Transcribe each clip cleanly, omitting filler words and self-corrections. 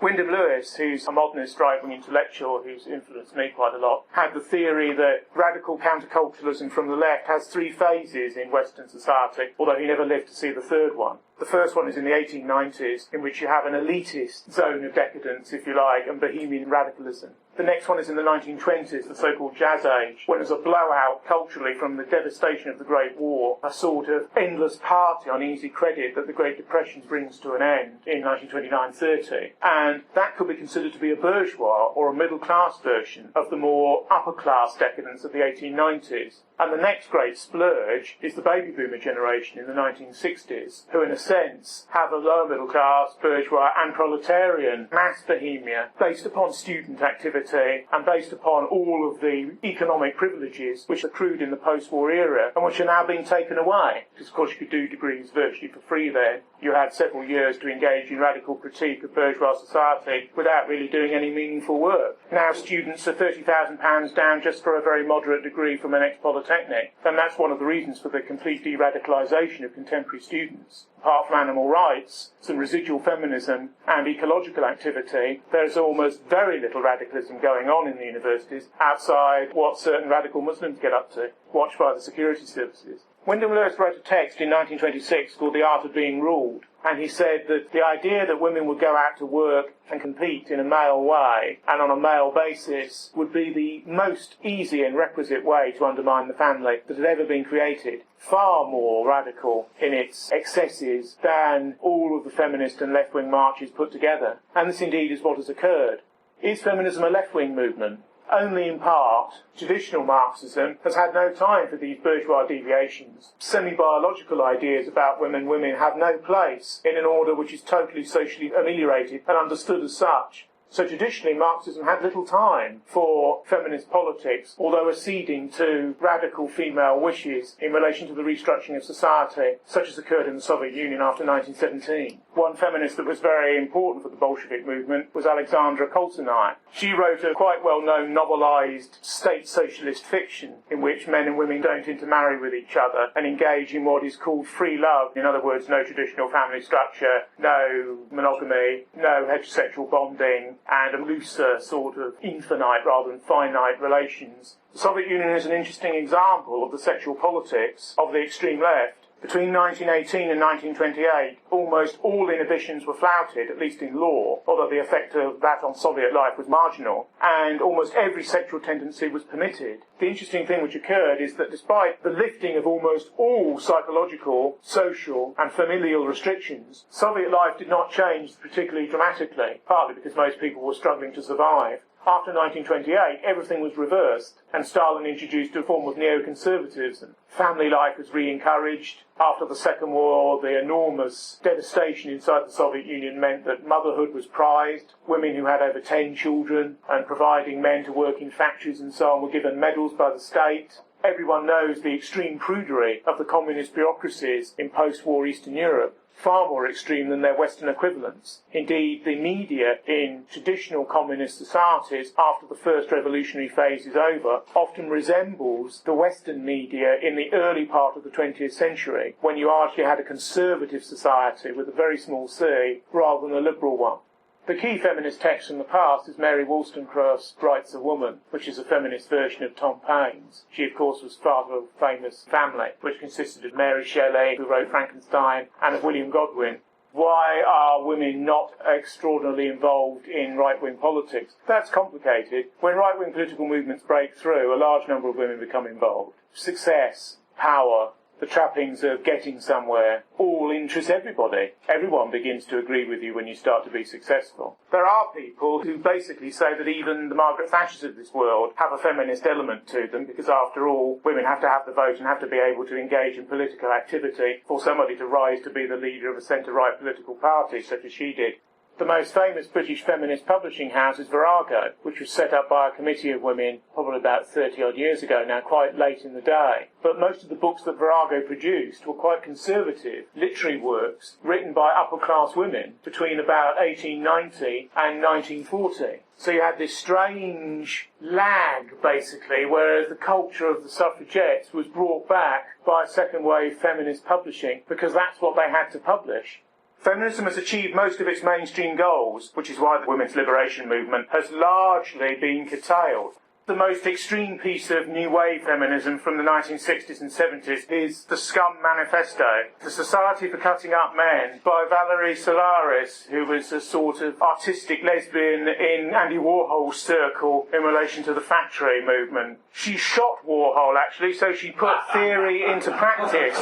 Wyndham Lewis, who's a modernist right-wing intellectual who's influenced me quite a lot, had the theory that radical counterculturalism from the left has three phases in Western society, although he never lived to see the third one. The first one is in the 1890s, in which you have an elitist zone of decadence, if you like, and bohemian radicalism. The next one is in the 1920s, the so-called Jazz Age, when there's a blowout culturally from the devastation of the Great War, a sort of endless party on easy credit that the Great Depression brings to an end in 1929-30. And that could be considered to be a bourgeois or a middle-class version of the more upper-class decadence of the 1890s. And the next great splurge is the baby boomer generation in the 1960s, who in a sense have a lower middle class, bourgeois and proletarian mass bohemia based upon student activity and based upon all of the economic privileges which accrued in the post-war era and which are now being taken away. Because of course you could do degrees virtually for free then. You had several years to engage in radical critique of bourgeois society without really doing any meaningful work. Now students are £30,000 down just for a very moderate degree from an ex-polytechnic, and that's one of the reasons for the complete de-radicalisation of contemporary students. Apart from animal rights, some residual feminism and ecological activity, there's almost very little radicalism going on in the universities outside what certain radical Muslims get up to, watched by the security services. Wyndham Lewis wrote a text in 1926 called The Art of Being Ruled, and he said that the idea that women would go out to work and compete in a male way and on a male basis would be the most easy and requisite way to undermine the family that had ever been created. Far more radical in its excesses than all of the feminist and left-wing marches put together. And this indeed is what has occurred. Is feminism a left-wing movement? Only in part. Traditional Marxism has had no time for these bourgeois deviations. Semi-biological ideas about women have no place in an order which is totally socially ameliorated and understood as such. So traditionally Marxism had little time for feminist politics, although acceding to radical female wishes in relation to the restructuring of society, such as occurred in the Soviet Union after 1917. One feminist that was very important for the Bolshevik movement was Alexandra Koltonai. She wrote a quite well-known novelised state socialist fiction in which men and women don't intermarry with each other and engage in what is called free love. In other words, no traditional family structure, no monogamy, no heterosexual bonding, and a looser sort of infinite rather than finite relations. The Soviet Union is an interesting example of the sexual politics of the extreme left. Between 1918 and 1928, almost all inhibitions were flouted, at least in law, although the effect of that on Soviet life was marginal, and almost every sexual tendency was permitted. The interesting thing which occurred is that despite the lifting of almost all psychological, social and familial restrictions, Soviet life did not change particularly dramatically, partly because most people were struggling to survive. After 1928, everything was reversed, and Stalin introduced a form of neoconservatism. Family life was re-encouraged. After the Second War, the enormous devastation inside the Soviet Union meant that motherhood was prized. Women who had over 10 children and providing men to work in factories and so on were given medals by the state. Everyone knows the extreme prudery of the communist bureaucracies in post-war Eastern Europe, far more extreme than their Western equivalents. Indeed, the media in traditional communist societies, after the first revolutionary phase is over, often resembles the Western media in the early part of the 20th century, when you actually had a conservative society with a very small c, rather than a liberal one. The key feminist text from the past is Mary Wollstonecraft's Rights of Woman, which is a feminist version of Tom Paine's. She, of course, was part of a famous family, which consisted of Mary Shelley, who wrote Frankenstein, and of William Godwin. Why are women not extraordinarily involved in right-wing politics? That's complicated. When right-wing political movements break through, a large number of women become involved. Success, power, the trappings of getting somewhere, all interest everybody. Everyone begins to agree with you when you start to be successful. There are people who basically say that even the Margaret Thatchers of this world have a feminist element to them, because after all, women have to have the vote and have to be able to engage in political activity for somebody to rise to be the leader of a centre-right political party, such as she did. The most famous British feminist publishing house is Virago, which was set up by a committee of women probably about 30-odd years ago now, quite late in the day. But most of the books that Virago produced were quite conservative literary works written by upper-class women between about 1890 and 1940. So you had this strange lag, basically, whereas the culture of the suffragettes was brought back by second-wave feminist publishing because that's what they had to publish. Feminism has achieved most of its mainstream goals, which is why the women's liberation movement has largely been curtailed. The most extreme piece of new wave feminism from the 1960s and 70s is the Scum Manifesto, The Society for Cutting Up Men, by Valerie Solaris, who was a sort of artistic lesbian in Andy Warhol's circle in relation to the factory movement. She shot Warhol, actually, so she put theory into practice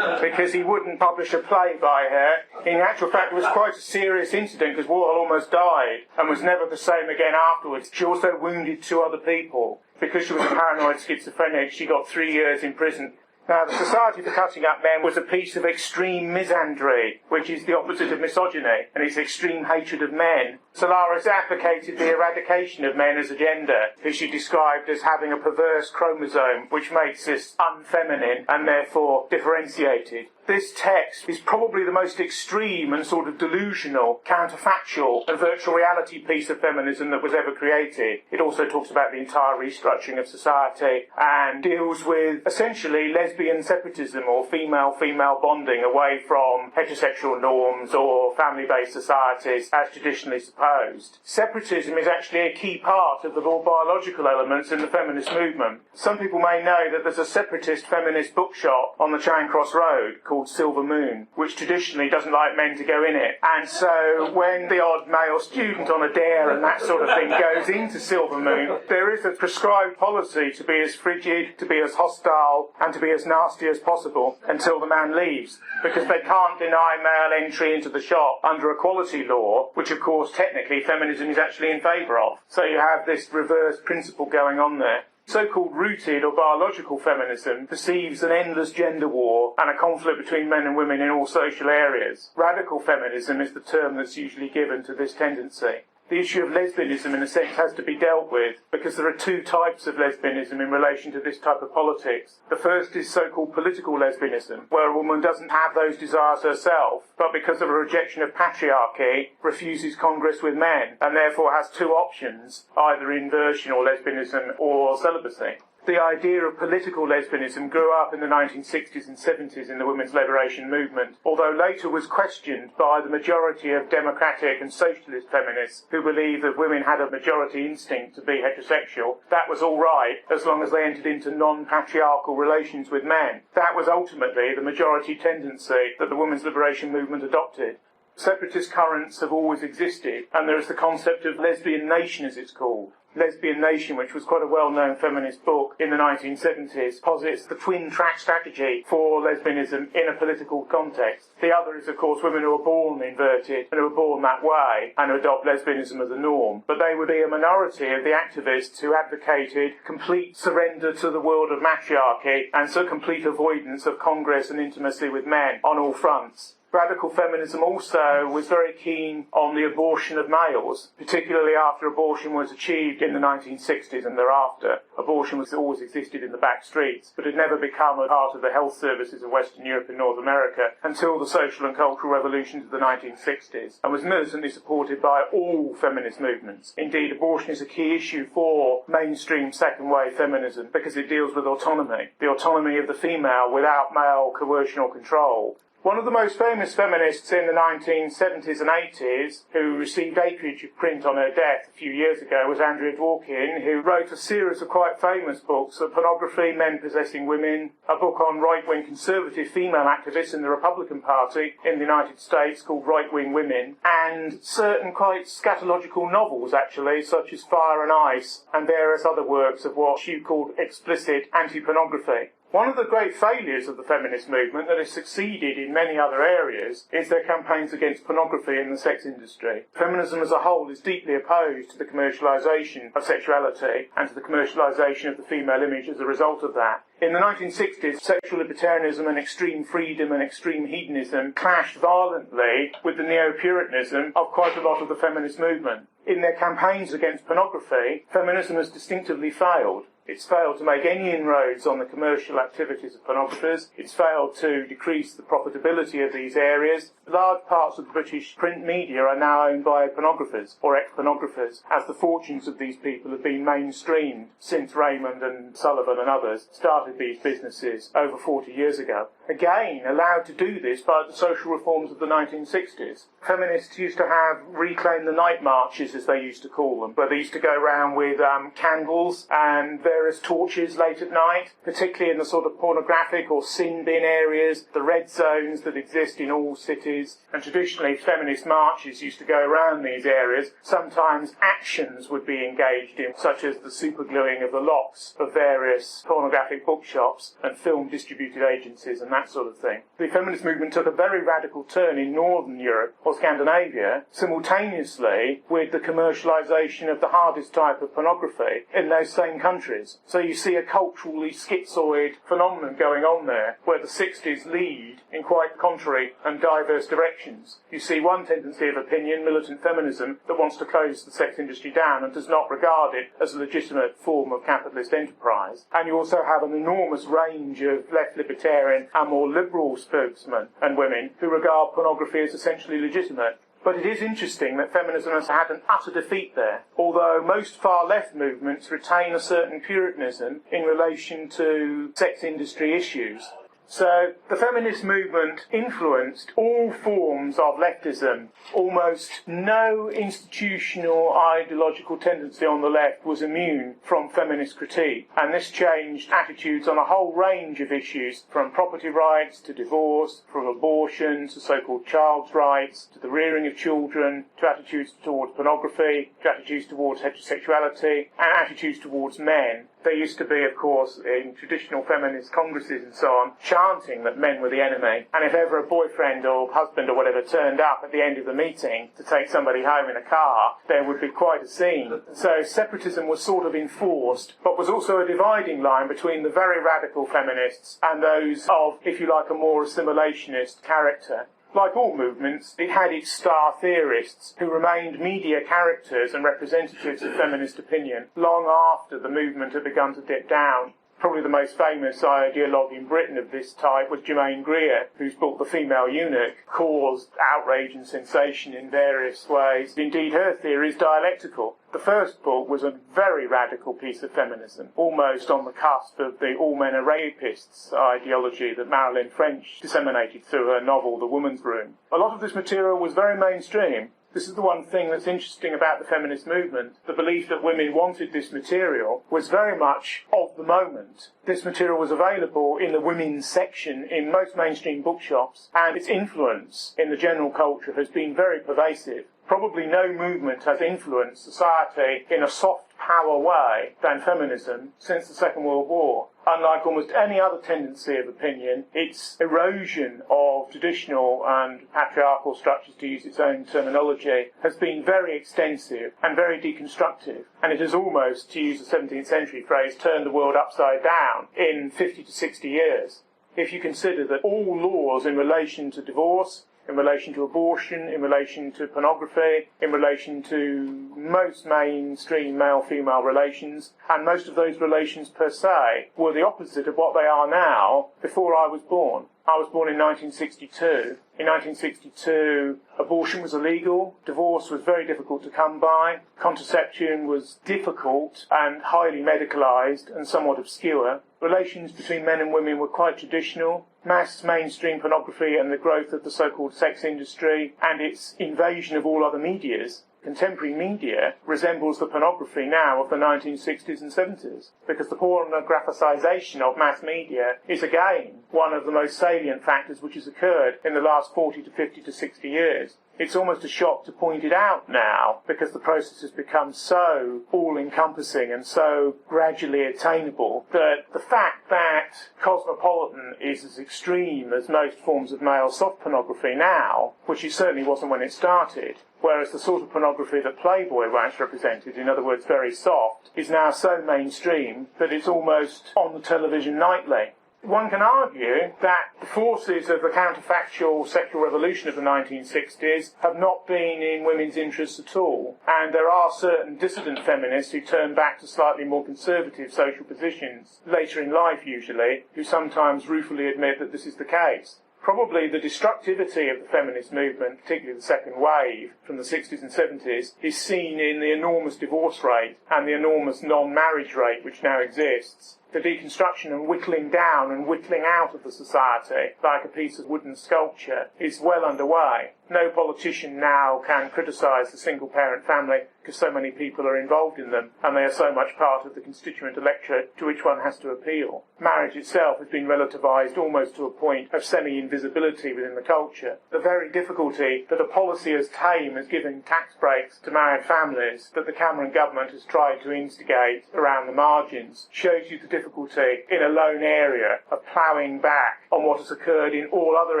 because he wouldn't publish a play by her. In actual fact, it was quite a serious incident because Warhol almost died and was never the same again afterwards. She also wounded 2 other people. Because she was a paranoid schizophrenic, she got 3 years in prison. Now, the Society for Cutting Up Men was a piece of extreme misandry, which is the opposite of misogyny, and it's extreme hatred of men. Solaris advocated the eradication of men as a gender, who she described as having a perverse chromosome, which makes us unfeminine and therefore differentiated. This text is probably the most extreme and sort of delusional, counterfactual and virtual reality piece of feminism that was ever created. It also talks about the entire restructuring of society and deals with essentially lesbian separatism or female-female bonding away from heterosexual norms or family-based societies as traditionally supposed. Separatism is actually a key part of the more biological elements in the feminist movement. Some people may know that there's a separatist feminist bookshop on the Charing Cross Road called Silver Moon, which traditionally doesn't like men to go in it. And so when the odd male student on a dare and that sort of thing goes into Silver Moon, there is a prescribed policy to be as frigid, to be as hostile, and to be as nasty as possible until the man leaves, because they can't deny male entry into the shop under equality law, which of course technically feminism is actually in favour of. So you have this reverse principle going on there. So-called rooted or biological feminism perceives an endless gender war and a conflict between men and women in all social areas. Radical feminism is the term that's usually given to this tendency. The issue of lesbianism, in a sense, has to be dealt with because there are 2 types of lesbianism in relation to this type of politics. The first is so-called political lesbianism, where a woman doesn't have those desires herself, but because of a rejection of patriarchy, refuses congress with men, and therefore has 2 options, either inversion or lesbianism or celibacy. The idea of political lesbianism grew up in the 1960s and 70s in the women's liberation movement, although later was questioned by the majority of democratic and socialist feminists who believed that women had a majority instinct to be heterosexual. That was all right as long as they entered into non-patriarchal relations with men. That was ultimately the majority tendency that the women's liberation movement adopted. Separatist currents have always existed, and there is the concept of lesbian nation, as it's called. Lesbian Nation, which was quite a well-known feminist book in the 1970s, posits the twin-track strategy for lesbianism in a political context. The other is, of course, women who are born inverted and who are born that way and who adopt lesbianism as a norm. But they would be a minority of the activists who advocated complete surrender to the world of matriarchy and so complete avoidance of congress and intimacy with men on all fronts. Radical feminism also was very keen on the abortion of males, particularly after abortion was achieved in the 1960s and thereafter. Abortion was always existed in the back streets, but had never become a part of the health services of Western Europe and North America until the social and cultural revolutions of the 1960s, and was militantly supported by all feminist movements. Indeed, abortion is a key issue for mainstream second-wave feminism because it deals with autonomy, the autonomy of the female without male coercion or control. One of the most famous feminists in the 1970s and 80s, who received acreage of print on her death a few years ago, was Andrea Dworkin, who wrote a series of quite famous books on pornography, men possessing women, a book on right-wing conservative female activists in the Republican Party in the United States called Right-Wing Women, and certain quite scatological novels, actually, such as Fire and Ice, and various other works of what she called explicit anti-pornography. One of the great failures of the feminist movement that has succeeded in many other areas is their campaigns against pornography in the sex industry. Feminism as a whole is deeply opposed to the commercialisation of sexuality and to the commercialisation of the female image as a result of that. In the 1960s, sexual libertarianism and extreme freedom and extreme hedonism clashed violently with the neo-Puritanism of quite a lot of the feminist movement. In their campaigns against pornography, feminism has distinctively failed. It's failed to make any inroads on the commercial activities of pornographers. It's failed to decrease the profitability of these areas. Large parts of the British print media are now owned by pornographers or ex-pornographers, as the fortunes of these people have been mainstreamed since Raymond and Sullivan and others started these businesses over 40 years ago. again allowed to do this by the social reforms of the 1960s. Feminists used to have reclaim the night marches, as they used to call them, where they used to go around with candles and various torches late at night, particularly in the sort of pornographic or sin bin areas, the red zones that exist in all cities. And traditionally, feminist marches used to go around these areas. Sometimes actions would be engaged in, such as the supergluing of the locks of various pornographic bookshops and film distributed agencies and that sort of thing. The feminist movement took a very radical turn in Northern Europe or Scandinavia, simultaneously with the commercialisation of the hardest type of pornography in those same countries. So you see a culturally schizoid phenomenon going on there, where the 60s lead in quite contrary and diverse directions. You see one tendency of opinion, militant feminism, that wants to close the sex industry down and does not regard it as a legitimate form of capitalist enterprise. And you also have an enormous range of left libertarian and more liberal spokesmen and women who regard pornography as essentially legitimate. But it is interesting that feminism has had an utter defeat there, although most far-left movements retain a certain puritanism in relation to sex industry issues. So the feminist movement influenced all forms of leftism. Almost no institutional ideological tendency on the left was immune from feminist critique, and this changed attitudes on a whole range of issues, from property rights to divorce, from abortion to so-called child's rights, to the rearing of children, to attitudes towards pornography, to attitudes towards heterosexuality, and attitudes towards men. There used to be, of course, in traditional feminist congresses and so on, chanting that men were the enemy. And if ever a boyfriend or husband or whatever turned up at the end of the meeting to take somebody home in a car, there would be quite a scene. So separatism was sort of enforced, but was also a dividing line between the very radical feminists and those of, if you like, a more assimilationist character. Like all movements, it had its star theorists who remained media characters and representatives of feminist opinion long after the movement had begun to dip down. Probably the most famous ideologue in Britain of this type was Germaine Greer, whose book The Female Eunuch caused outrage and sensation in various ways. Indeed, her theory is dialectical. The first book was a very radical piece of feminism, almost on the cusp of the all men are rapists ideology that Marilyn French disseminated through her novel The Woman's Room. A lot of this material was very mainstream. This is the one thing that's interesting about the feminist movement. The belief that women wanted this material was very much of the moment. This material was available in the women's section in most mainstream bookshops, and its influence in the general culture has been very pervasive. Probably no movement has influenced society in a soft power way than feminism since the Second World War. Unlike almost any other tendency of opinion, its erosion of traditional and patriarchal structures, to use its own terminology, has been very extensive and very deconstructive. And it has almost, to use the 17th century phrase, turned the world upside down in 50 to 60 years. If you consider that all laws in relation to divorce, in relation to abortion, in relation to pornography, in relation to most mainstream male-female relations, and most of those relations per se were the opposite of what they are now before I was born. I was born in 1962. In 1962, abortion was illegal, divorce was very difficult to come by, contraception was difficult and highly medicalised and somewhat obscure. Relations between men and women were quite traditional. Mass mainstream pornography and the growth of the so-called sex industry and its invasion of all other medias, contemporary media, resembles the pornography now of the 1960s and 70s, because the pornographisation of mass media is again one of the most salient factors which has occurred in the last 40 to 50 to 60 years. It's almost a shock to point it out now, because the process has become so all-encompassing and so gradually attainable that the fact that Cosmopolitan is as extreme as most forms of male soft pornography now, which it certainly wasn't when it started, whereas the sort of pornography that Playboy once represented, in other words very soft, is now so mainstream that it's almost on the television nightly. One can argue that the forces of the counterfactual sexual revolution of the 1960s have not been in women's interests at all, and there are certain dissident feminists who turn back to slightly more conservative social positions, later in life usually, who sometimes ruefully admit that this is the case. Probably the destructivity of the feminist movement, particularly the second wave from the 60s and 70s, is seen in the enormous divorce rate and the enormous non-marriage rate which now exists. the deconstruction and whittling down and whittling out of the society, like a piece of wooden sculpture, is well underway. No politician now can criticise the single-parent family because so many people are involved in them and they are so much part of the constituent electorate to which one has to appeal. Marriage itself has been relativised almost to a point of semi-invisibility within the culture. The very difficulty that a policy as tame as giving tax breaks to married families that the Cameron government has tried to instigate around the margins shows you the difficulty in a lone area of ploughing back on what has occurred in all other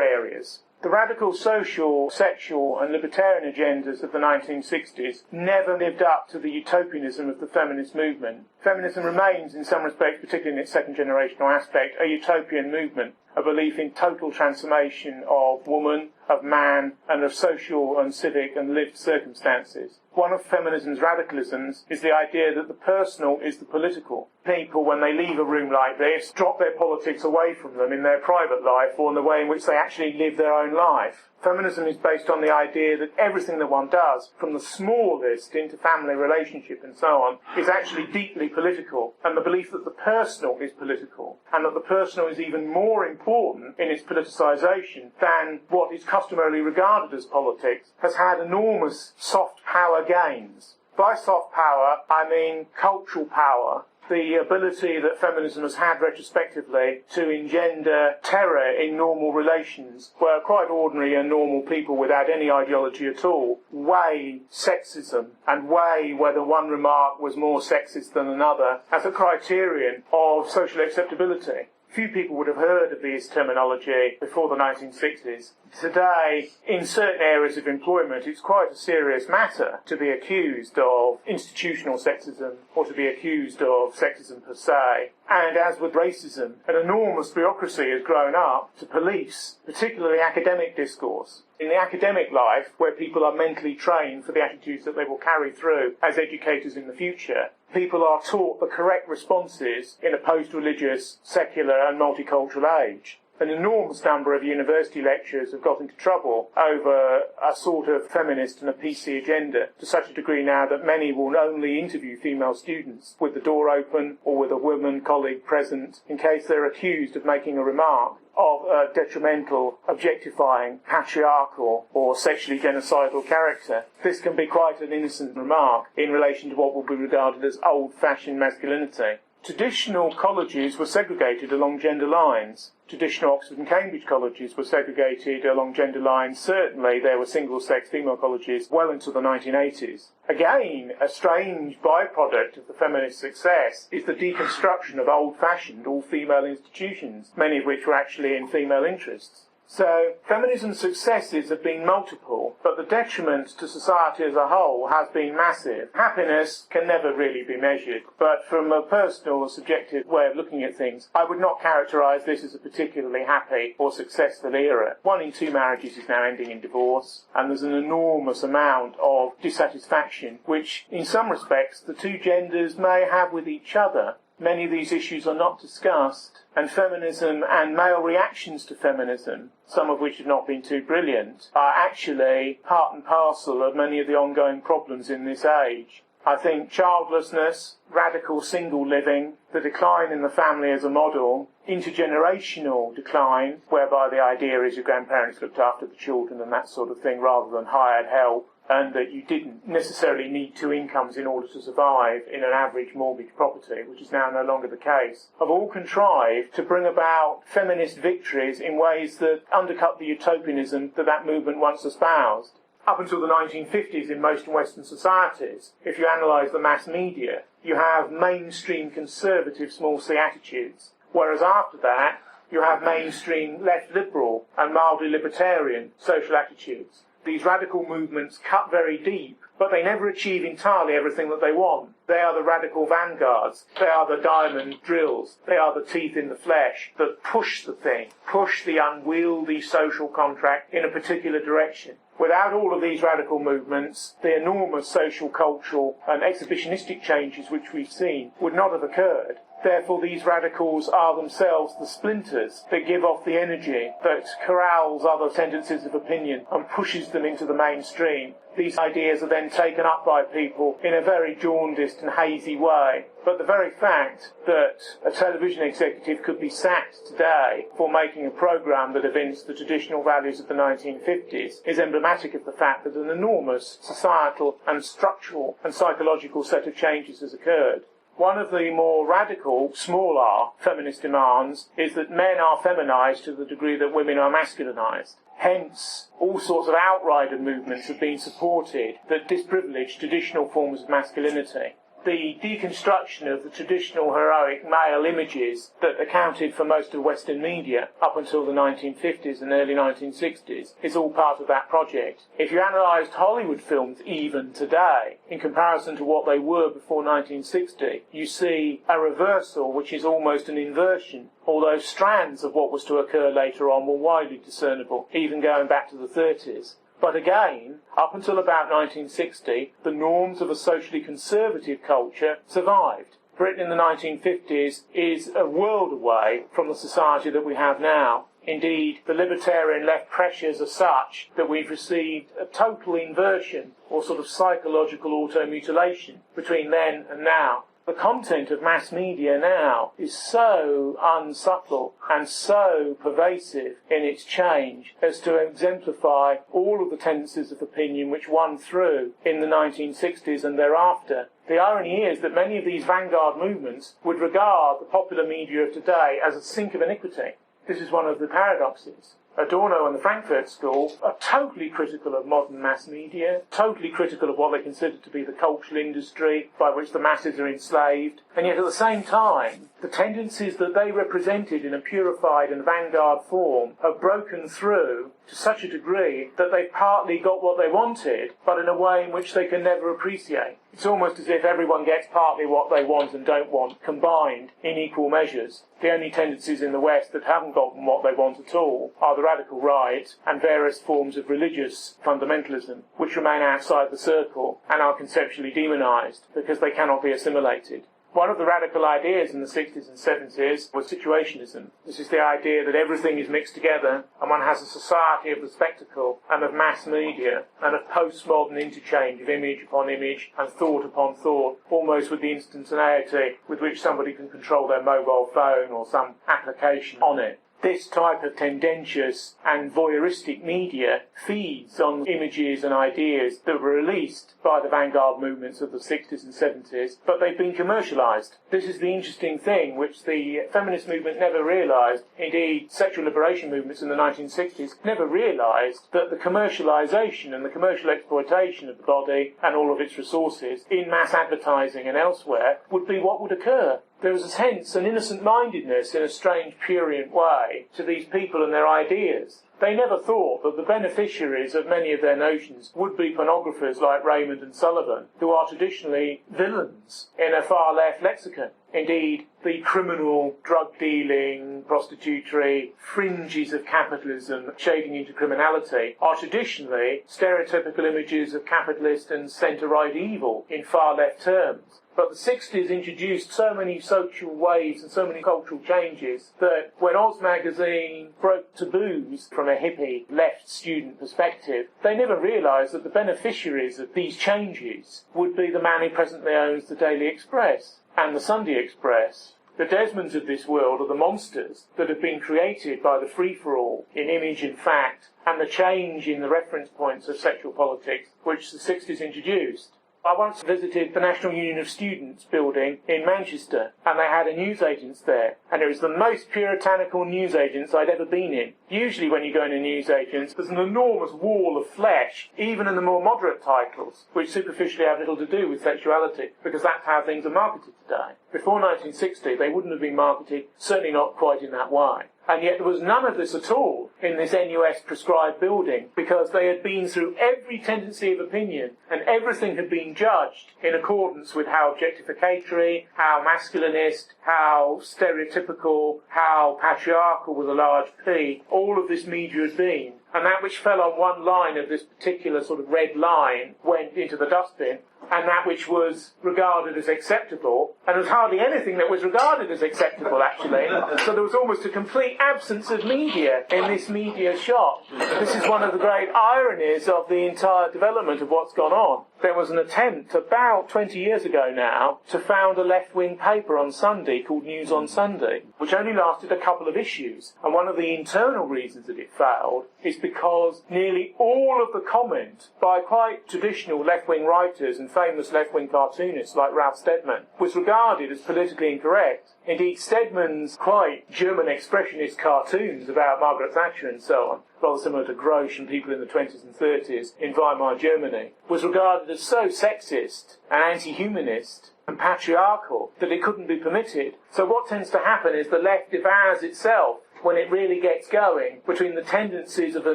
areas. The radical social, sexual and libertarian agendas of the 1960s never lived up to the utopianism of the feminist movement. Feminism remains, in some respects, particularly in its second generational aspect, a utopian movement, a belief in total transformation of woman, of man, and of social and civic and lived circumstances. One of feminism's radicalisms is the idea that the personal is the political. People, when they leave a room like this, drop their politics away from them in their private life or in the way in which they actually live their own life. Feminism is based on the idea that everything that one does, from the smallest into family relationship and so on, is actually deeply political, and the belief that the personal is political, and that the personal is even more important in its politicisation than what is customarily regarded as politics, has had enormous soft power gains. By soft power, I mean cultural power, the ability that feminism has had retrospectively to engender terror in normal relations where quite ordinary and normal people without any ideology at all weigh sexism and weigh whether one remark was more sexist than another as a criterion of social acceptability. Few people would have heard of this terminology before the 1960s. Today, in certain areas of employment, it's quite a serious matter to be accused of institutional sexism or to be accused of sexism per se. And as with racism, an enormous bureaucracy has grown up to police, particularly academic discourse. In the academic life, where people are mentally trained for the attitudes that they will carry through as educators in the future, people are taught the correct responses in a post-religious, secular and multicultural age. An enormous number of university lecturers have got into trouble over a sort of feminist and a PC agenda, to such a degree now that many will only interview female students with the door open or with a woman colleague present in case they're accused of making a remark of a detrimental, objectifying, patriarchal or sexually genocidal character. This can be quite an innocent remark in relation to what will be regarded as old-fashioned masculinity. Traditional colleges were segregated along gender lines. Traditional Oxford and Cambridge colleges were segregated along gender lines. Certainly there were single-sex female colleges well into the 1980s. Again, a strange byproduct of the feminist success is the deconstruction of old-fashioned all-female institutions, many of which were actually in female interests. So, feminism's successes have been multiple, but the detriment to society as a whole has been massive. Happiness can never really be measured, but from a personal or subjective way of looking at things, I would not characterise this as a particularly happy or successful era. 1 in 2 marriages is now ending in divorce, and there's an enormous amount of dissatisfaction, which, in some respects, the two genders may have with each other. Many of these issues are not discussed, and feminism and male reactions to feminism, some of which have not been too brilliant, are actually part and parcel of many of the ongoing problems in this age. I think childlessness, radical single living, the decline in the family as a model, intergenerational decline, whereby the idea is your grandparents looked after the children and that sort of thing rather than hired help, and that you didn't necessarily need 2 incomes in order to survive in an average mortgage property, which is now no longer the case, have all contrived to bring about feminist victories in ways that undercut the utopianism that movement once espoused. Up until the 1950s in most Western societies, if you analyse the mass media, you have mainstream conservative small c attitudes, whereas after that you have mainstream left liberal and mildly libertarian social attitudes. These radical movements cut very deep, but they never achieve entirely everything that they want. They are the radical vanguards. They are the diamond drills. They are the teeth in the flesh that push the thing, push the unwieldy social contract in a particular direction. Without all of these radical movements, the enormous social, cultural and exhibitionistic changes which we've seen would not have occurred. Therefore, these radicals are themselves the splinters that give off the energy that corrals other tendencies of opinion and pushes them into the mainstream. These ideas are then taken up by people in a very jaundiced and hazy way. But the very fact that a television executive could be sacked today for making a programme that evinced the traditional values of the 1950s is emblematic of the fact that an enormous societal and structural and psychological set of changes has occurred. One of the more radical, small r, feminist demands is that men are feminised to the degree that women are masculinised. Hence, all sorts of outrider movements have been supported that disprivilege traditional forms of masculinity. The deconstruction of the traditional heroic male images that accounted for most of Western media up until the 1950s and early 1960s is all part of that project. If you analysed Hollywood films even today, in comparison to what they were before 1960, you see a reversal which is almost an inversion, although strands of what was to occur later on were widely discernible, even going back to the 30s. But again, up until about 1960, the norms of a socially conservative culture survived. Britain in the 1950s is a world away from the society that we have now. Indeed, the libertarian left pressures are such that we've received a total inversion or sort of psychological automutilation between then and now. The content of mass media now is so unsubtle and so pervasive in its change as to exemplify all of the tendencies of opinion which won through in the 1960s and thereafter. The irony is that many of these vanguard movements would regard the popular media of today as a sink of iniquity. This is one of the paradoxes. Adorno and the Frankfurt School are totally critical of modern mass media, totally critical of what they consider to be the cultural industry by which the masses are enslaved, and yet at the same time, the tendencies that they represented in a purified and vanguard form have broken through to such a degree that they've partly got what they wanted, but in a way in which they can never appreciate. It's almost as if everyone gets partly what they want and don't want, combined in equal measures. The only tendencies in the West that haven't gotten what they want at all are the radical right and various forms of religious fundamentalism, which remain outside the circle and are conceptually demonised because they cannot be assimilated. One of the radical ideas in the 60s and 70s was situationism. This is the idea that everything is mixed together and one has a society of the spectacle and of mass media and of postmodern interchange of image upon image and thought upon thought, almost with the instantaneity with which somebody can control their mobile phone or some application on it. This type of tendentious and voyeuristic media feeds on images and ideas that were released by the vanguard movements of the 60s and 70s, but they've been commercialised. This is the interesting thing which the feminist movement never realised. Indeed, sexual liberation movements in the 1960s never realised that the commercialisation and the commercial exploitation of the body and all of its resources in mass advertising and elsewhere would be what would occur. There was a sense, an innocent-mindedness in a strange, prurient way to these people and their ideas. They never thought that the beneficiaries of many of their notions would be pornographers like Raymond and Sullivan, who are traditionally villains in a far-left lexicon. Indeed, the criminal, drug-dealing, prostitutory fringes of capitalism shading into criminality are traditionally stereotypical images of capitalist and centre-right evil in far-left terms. But the 60s introduced so many social waves and so many cultural changes that when Oz magazine broke taboos from a hippie left student perspective, they never realised that the beneficiaries of these changes would be the man who presently owns the Daily Express and the Sunday Express. The Desmonds of this world are the monsters that have been created by the free-for-all in image and fact and the change in the reference points of sexual politics which the 60s introduced. I once visited the National Union of Students building in Manchester, and they had a newsagents there, and it was the most puritanical newsagents I'd ever been in. Usually when you go into newsagents, there's an enormous wall of flesh, even in the more moderate titles, which superficially have little to do with sexuality, because that's how things are marketed today. Before 1960, they wouldn't have been marketed, certainly not quite in that way. And yet there was none of this at all in this NUS-prescribed building, because they had been through every tendency of opinion, and everything had been judged in accordance with how objectificatory, how masculinist, how stereotypical, how patriarchal with a large P, all of this media had been. And that which fell on one line of this particular sort of red line went into the dustbin, and that which was regarded as acceptable, and there was hardly anything that was regarded as acceptable, actually. So there was almost a complete absence of media in this media shop. This is one of the great ironies of the entire development of what's gone on. There was an attempt about 20 years ago now to found a left-wing paper on Sunday called News on Sunday, which only lasted a couple of issues. And one of the internal reasons that it failed is because nearly all of the comment by quite traditional left-wing writers and famous left-wing cartoonists like Ralph Steadman was regarded as politically incorrect. Indeed, Steadman's quite German expressionist cartoons about Margaret Thatcher and so on, rather similar to Grosch and people in the 20s and 30s in Weimar Germany, was regarded as so sexist and anti-humanist and patriarchal that it couldn't be permitted. So what tends to happen is the left devours itself when it really gets going between the tendencies of a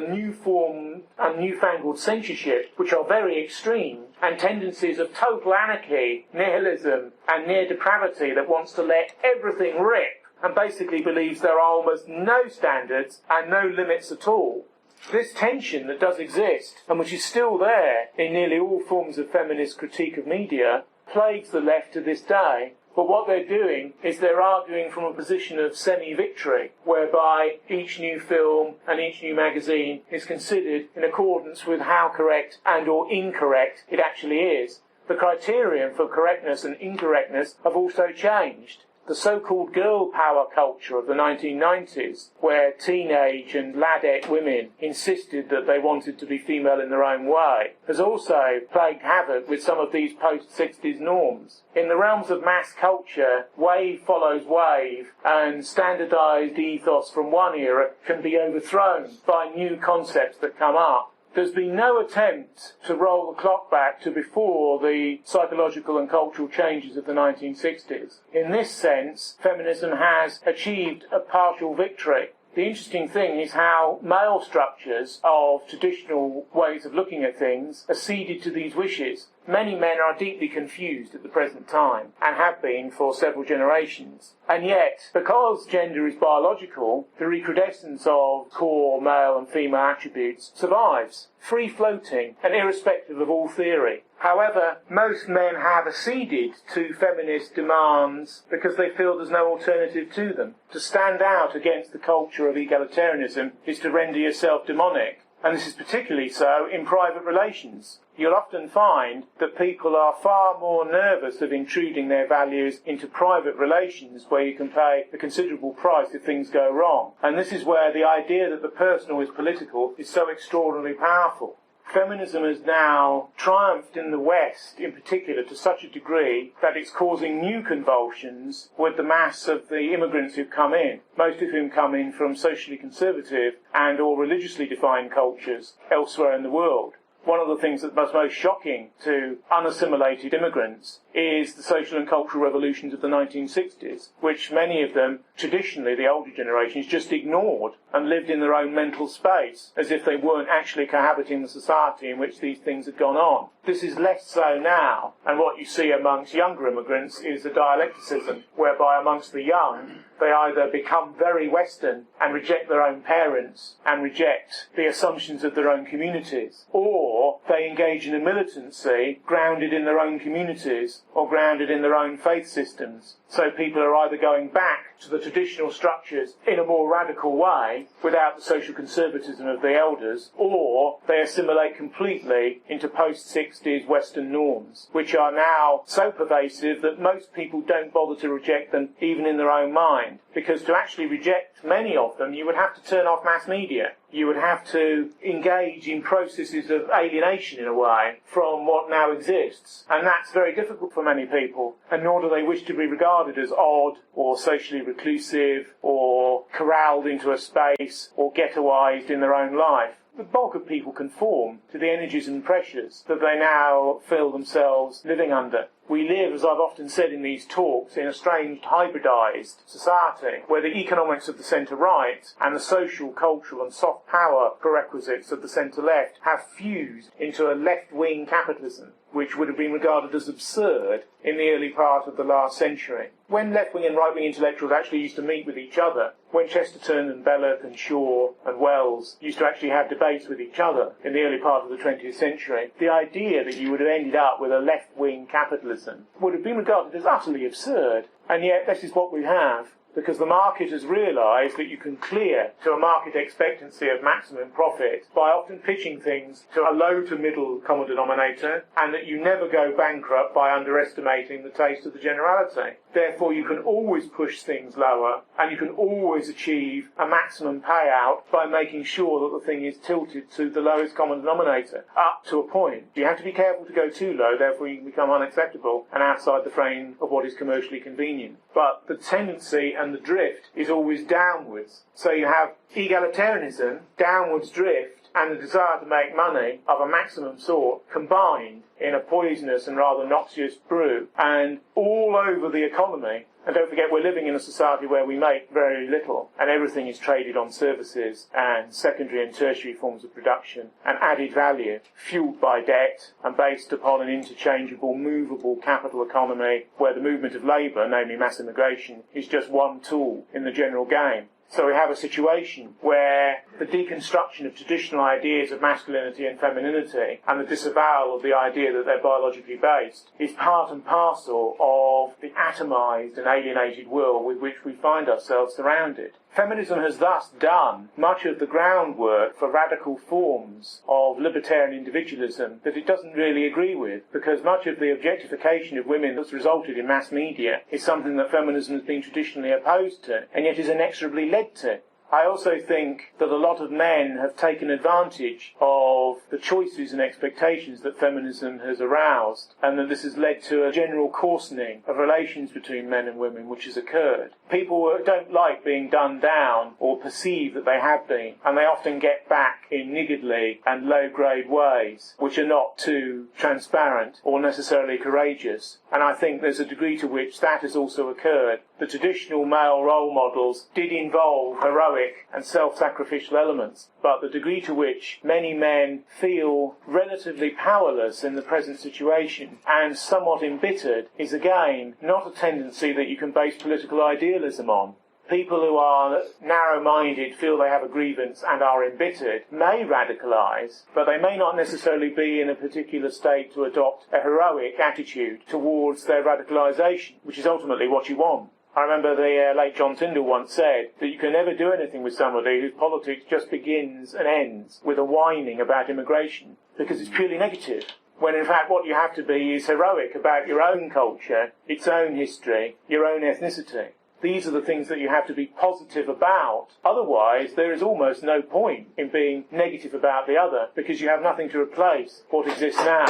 new form and newfangled censorship, which are very extreme, and tendencies of total anarchy, nihilism, and near depravity that wants to let everything rip and basically believes there are almost no standards and no limits at all. This tension that does exist, and which is still there in nearly all forms of feminist critique of media, plagues the left to this day. But what they're doing is they're arguing from a position of semi-victory, whereby each new film and each new magazine is considered in accordance with how correct and or incorrect it actually is. The criterion for correctness and incorrectness have also changed. The so-called girl power culture of the 1990s, where teenage and ladette women insisted that they wanted to be female in their own way, has also plagued havoc with some of these post-60s norms. In the realms of mass culture, wave follows wave, and standardised ethos from one era can be overthrown by new concepts that come up. There's been no attempt to roll the clock back to before the psychological and cultural changes of the 1960s. In this sense, feminism has achieved a partial victory. The interesting thing is how male structures of traditional ways of looking at things acceded to these wishes. Many men are deeply confused at the present time, and have been for several generations. And yet, because gender is biological, the recrudescence of core male and female attributes survives, free-floating and irrespective of all theory. However, most men have acceded to feminist demands because they feel there's no alternative to them. To stand out against the culture of egalitarianism is to render yourself demonic. And this is particularly so in private relations. You'll often find that people are far more nervous of intruding their values into private relations where you can pay a considerable price if things go wrong. And this is where the idea that the personal is political is so extraordinarily powerful. Feminism has now triumphed in the West, in particular, to such a degree that it's causing new convulsions with the mass of the immigrants who've come in, most of whom come in from socially conservative and or religiously defined cultures elsewhere in the world. One of the things that was most shocking to unassimilated immigrants is the social and cultural revolutions of the 1960s, which many of them, traditionally the older generations, just ignored and lived in their own mental space, as if they weren't actually cohabiting the society in which these things had gone on. This is less so now, and what you see amongst younger immigrants is a dialecticism, whereby amongst the young, they either become very Western and reject their own parents and reject the assumptions of their own communities, or they engage in a militancy grounded in their own communities or grounded in their own faith systems. So people are either going back to the traditional structures in a more radical way without the social conservatism of the elders, or they assimilate completely into post-60s Western norms, which are now so pervasive that most people don't bother to reject them even in their own mind. Because to actually reject many of them, you would have to turn off mass media. You would have to engage in processes of alienation, in a way, from what now exists. And that's very difficult for many people, and nor do they wish to be regarded as odd or socially reclusive or corralled into a space or ghettoised in their own life. The bulk of people conform to the energies and pressures that they now feel themselves living under. We live, as I've often said in these talks, in a strange hybridised society where the economics of the centre-right and the social, cultural and soft power prerequisites of the centre-left have fused into a left-wing capitalism, which would have been regarded as absurd in the early part of the last century. When left-wing and right-wing intellectuals actually used to meet with each other, when Chesterton and Belloc and Shaw and Wells used to actually have debates with each other in the early part of the 20th century, the idea that you would have ended up with a left-wing capitalism would have been regarded as utterly absurd. And yet this is what we have, because the market has realised that you can clear to a market expectancy of maximum profit by often pitching things to a low to middle common denominator, and that you never go bankrupt by underestimating the taste of the generality. Therefore you can always push things lower, and you can always achieve a maximum payout by making sure that the thing is tilted to the lowest common denominator, up to a point. You have to be careful to go too low, therefore you can become unacceptable and outside the frame of what is commercially convenient. But the tendency and the drift is always downwards. So you have egalitarianism, downwards drift, and the desire to make money of a maximum sort combined in a poisonous and rather noxious brew. And all over the economy, and don't forget we're living in a society where we make very little and everything is traded on services and secondary and tertiary forms of production and added value, fueled by debt and based upon an interchangeable, movable capital economy where the movement of labour, namely mass immigration, is just one tool in the general game. So we have a situation where the deconstruction of traditional ideas of masculinity and femininity and the disavowal of the idea that they're biologically based is part and parcel of the atomised and alienated world with which we find ourselves surrounded. Feminism has thus done much of the groundwork for radical forms of libertarian individualism that it doesn't really agree with, because much of the objectification of women that's resulted in mass media is something that feminism has been traditionally opposed to, and yet is inexorably led to. I also think that a lot of men have taken advantage of the choices and expectations that feminism has aroused, and that this has led to a general coarsening of relations between men and women which has occurred. People don't like being done down or perceive that they have been, and they often get back in niggardly and low-grade ways which are not too transparent or necessarily courageous. And I think there's a degree to which that has also occurred. The traditional male role models did involve heroic and self-sacrificial elements, but the degree to which many men feel relatively powerless in the present situation and somewhat embittered is again not a tendency that you can base political idealism on. People who are narrow-minded, feel they have a grievance and are embittered, may radicalise, but they may not necessarily be in a particular state to adopt a heroic attitude towards their radicalisation, which is ultimately what you want. I remember the late John Tyndall once said that you can never do anything with somebody whose politics just begins and ends with a whining about immigration, because it's purely negative. When in fact what you have to be is heroic about your own culture, its own history, your own ethnicity. These are the things that you have to be positive about. Otherwise, there is almost no point in being negative about the other, because you have nothing to replace what exists now.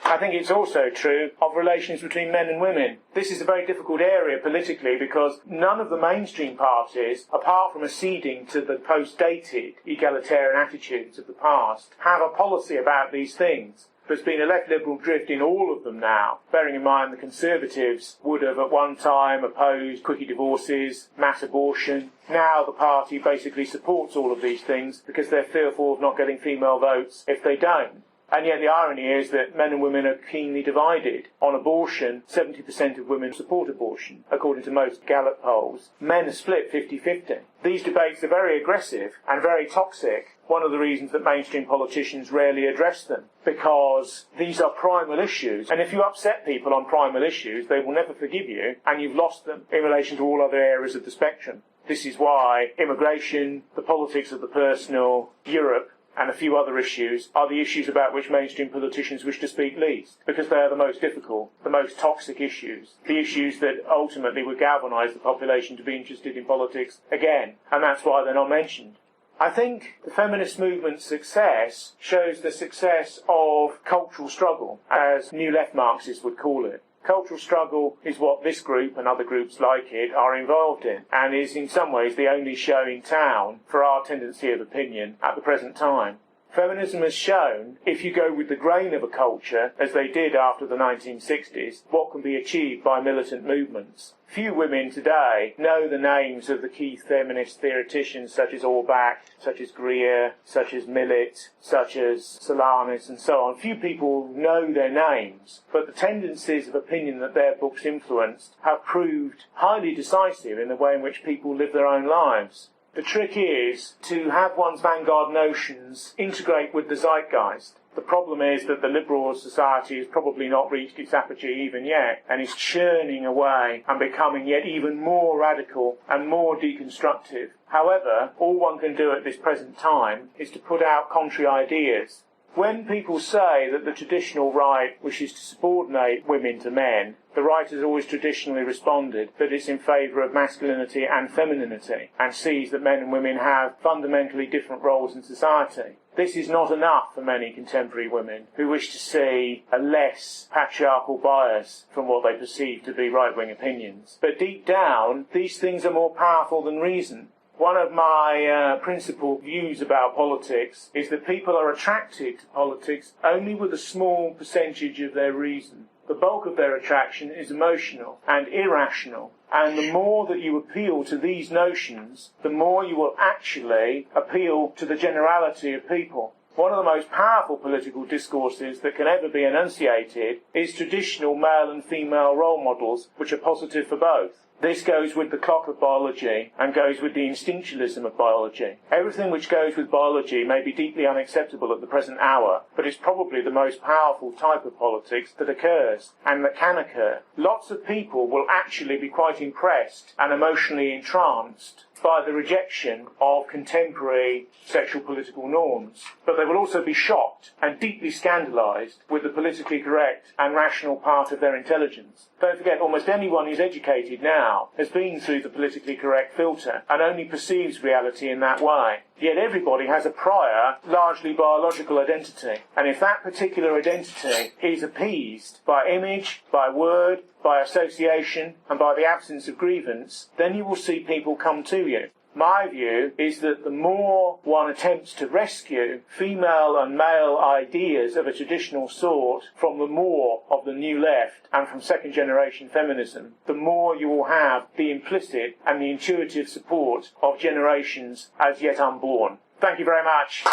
I think it's also true of relations between men and women. This is a very difficult area politically because none of the mainstream parties, apart from acceding to the post-dated egalitarian attitudes of the past, have a policy about these things. There's been a left-liberal drift in all of them now, bearing in mind the Conservatives would have at one time opposed quickie divorces, mass abortion. Now the party basically supports all of these things because they're fearful of not getting female votes if they don't. And yet the irony is that men and women are keenly divided. On abortion, 70% of women support abortion, according to most Gallup polls. Men are split 50-50. These debates are very aggressive and very toxic. One of the reasons that mainstream politicians rarely address them, because these are primal issues. And if you upset people on primal issues, they will never forgive you, and you've lost them in relation to all other areas of the spectrum. This is why immigration, the politics of the personal, Europe, and a few other issues are the issues about which mainstream politicians wish to speak least, because they are the most difficult, the most toxic issues, the issues that ultimately would galvanise the population to be interested in politics again, and that's why they're not mentioned. I think the feminist movement's success shows the success of cultural struggle, as New Left Marxists would call it. Cultural struggle is what this group and other groups like it are involved in, and is in some ways the only show in town for our tendency of opinion at the present time. Feminism has shown, if you go with the grain of a culture, as they did after the 1960s, what can be achieved by militant movements. Few women today know the names of the key feminist theoreticians such as Orbach, such as Greer, such as Millett, such as Solanas and so on. Few people know their names, but the tendencies of opinion that their books influenced have proved highly decisive in the way in which people live their own lives. The trick is to have one's vanguard notions integrate with the zeitgeist. The problem is that the liberal society has probably not reached its apogee even yet, and is churning away and becoming yet even more radical and more deconstructive. However, all one can do at this present time is to put out contrary ideas. When people say that the traditional right wishes to subordinate women to men, the right has always traditionally responded that it's in favour of masculinity and femininity, and sees that men and women have fundamentally different roles in society. This is not enough for many contemporary women who wish to see a less patriarchal bias from what they perceive to be right-wing opinions. But deep down, these things are more powerful than reason. One of my principal views about politics is that people are attracted to politics only with a small percentage of their reason. The bulk of their attraction is emotional and irrational. And the more that you appeal to these notions, the more you will actually appeal to the generality of people. One of the most powerful political discourses that can ever be enunciated is traditional male and female role models, which are positive for both. This goes with the clock of biology and goes with the instinctualism of biology. Everything which goes with biology may be deeply unacceptable at the present hour, but it's probably the most powerful type of politics that occurs and that can occur. Lots of people will actually be quite impressed and emotionally entranced by the rejection of contemporary sexual political norms. But they will also be shocked and deeply scandalised with the politically correct and rational part of their intelligence. Don't forget, almost anyone who's educated now has been through the politically correct filter and only perceives reality in that way. Yet everybody has a prior, largely biological identity. And if that particular identity is appeased by image, by word, by association, and by the absence of grievance, then you will see people come to you. My view is that the more one attempts to rescue female and male ideas of a traditional sort from the more of the new left and from second-generation feminism, the more you will have the implicit and the intuitive support of generations as yet unborn. Thank you very much.